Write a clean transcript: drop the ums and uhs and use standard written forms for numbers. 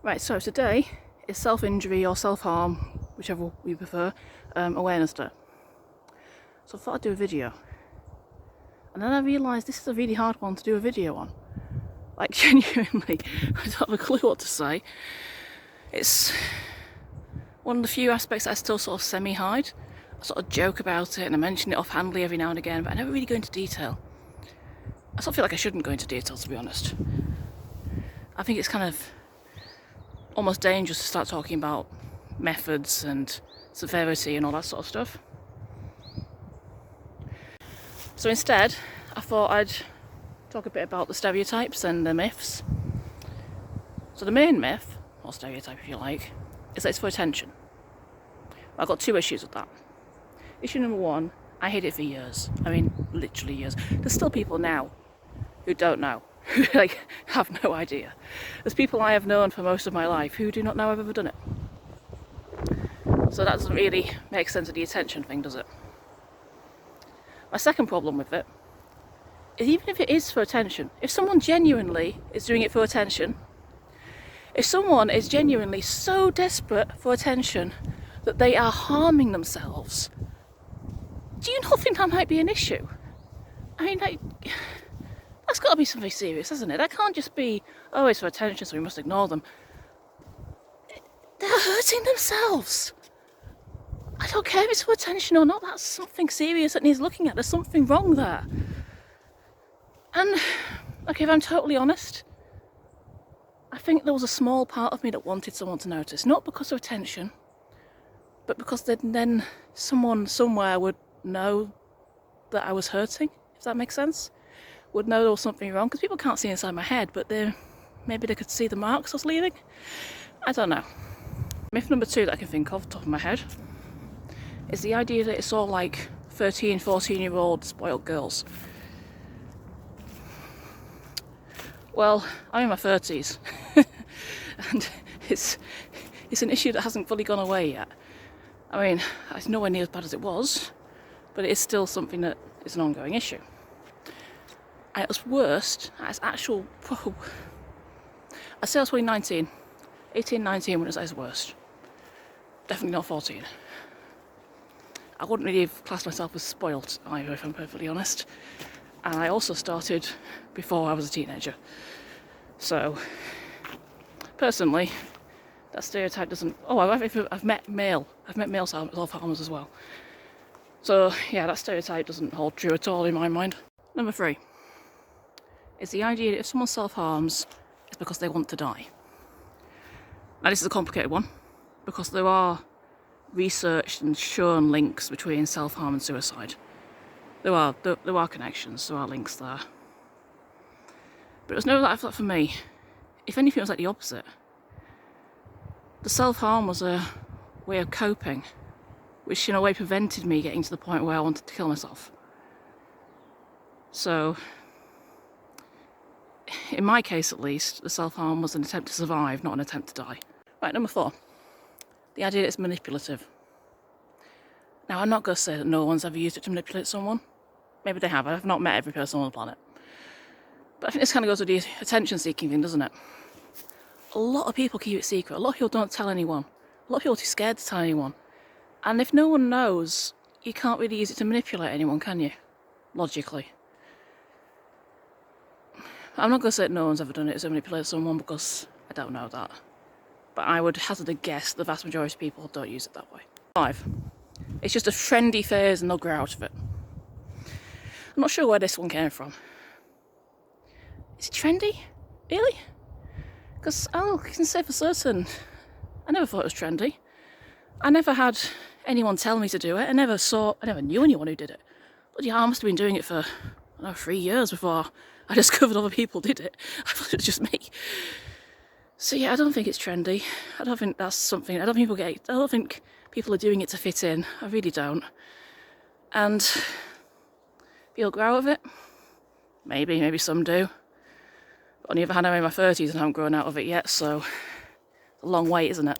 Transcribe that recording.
Right, so today is self-injury or self-harm, whichever we prefer, awareness day. So I thought I'd do a video. And then I realised this is a really hard one to do a video on. Like, genuinely, I don't have a clue what to say. It's one of the few aspects I still sort of semi-hide. I sort of joke about it and I mention it offhandedly every now and again, but I never really go into detail. I sort of feel like I shouldn't go into detail, to be honest. I think it's kind of almost dangerous to start talking about methods and severity and all that sort of stuff. So instead, I thought I'd talk a bit about the stereotypes and the myths. So the main myth, or stereotype if you like, is that it's for attention. I've got two issues with that. Issue number one, I hid it for years. I mean, literally years. There's still people now who don't know, who have no idea. There's people I have known for most of my life who do not know I've ever done it. So that doesn't really make sense of the attention thing, does it? My second problem with it is, even if it is for attention, if someone genuinely is doing it for attention, if someone is genuinely so desperate for attention that they are harming themselves, do you not think that might be an issue? I mean, that's got to be something serious, hasn't it? That can't just be, oh, it's for attention, so we must ignore them. They're hurting themselves. I don't care if it's for attention or not, that's something serious that needs looking at. There's something wrong there. And, okay, if I'm totally honest, I think there was a small part of me that wanted someone to notice. Not because of attention, but because then someone somewhere would know that I was hurting, if that makes sense. Would know there was something wrong, because people can't see inside my head, but maybe they could see the marks I was leaving. I don't know. Myth number two that I can think of, top of my head, is the idea that it's all like 13, 14-year-old spoiled girls. Well, I'm in my 30s, and it's an issue that hasn't fully gone away yet. I mean, it's nowhere near as bad as it was, but it is still something that is an ongoing issue. At its worst, at its actual, I'd say I was probably 19, 18, 19 when it was at its worst. Definitely not 14. I wouldn't really have classed myself as spoilt either, if I'm perfectly honest. And I also started before I was a teenager. So, personally, that stereotype doesn't... Oh, I've met male self-harmers as well. So, yeah, that stereotype doesn't hold true at all in my mind. Number three is the idea that if someone self-harms, it's because they want to die. Now, this is a complicated one, because there are researched and shown links between self-harm and suicide. There are connections, there are links there. But it was never that for me. If anything, it was like the opposite. The self-harm was a way of coping, which in a way prevented me getting to the point where I wanted to kill myself. So, in my case at least, the self-harm was an attempt to survive, not an attempt to die. Right, number four. The idea that it's manipulative. Now, I'm not going to say that no one's ever used it to manipulate someone. Maybe they have. I've not met every person on the planet. But I think this kind of goes with the attention-seeking thing, doesn't it? A lot of people keep it secret. A lot of people don't tell anyone. A lot of people are too scared to tell anyone. And if no one knows, you can't really use it to manipulate anyone, can you? Logically. I'm not going to say that no one's ever done it to manipulate someone, because I don't know that. But I would hazard a guess the vast majority of people don't use it that way. 5. It's just a trendy phase and they'll grow out of it. I'm not sure where this one came from. Is it trendy? Really? Because I can say for certain, I never thought it was trendy. I never had anyone tell me to do it. I never knew anyone who did it. But yeah, I must have been doing it for, 3 years before I discovered other people did it. I thought it was just me. So yeah, I don't think it's trendy. I don't think that's something, I don't think people are doing it to fit in. I really don't. And people grow out of it. Maybe some do. But on the other hand, I'm in my 30s and I haven't grown out of it yet, so it's a long wait, isn't it?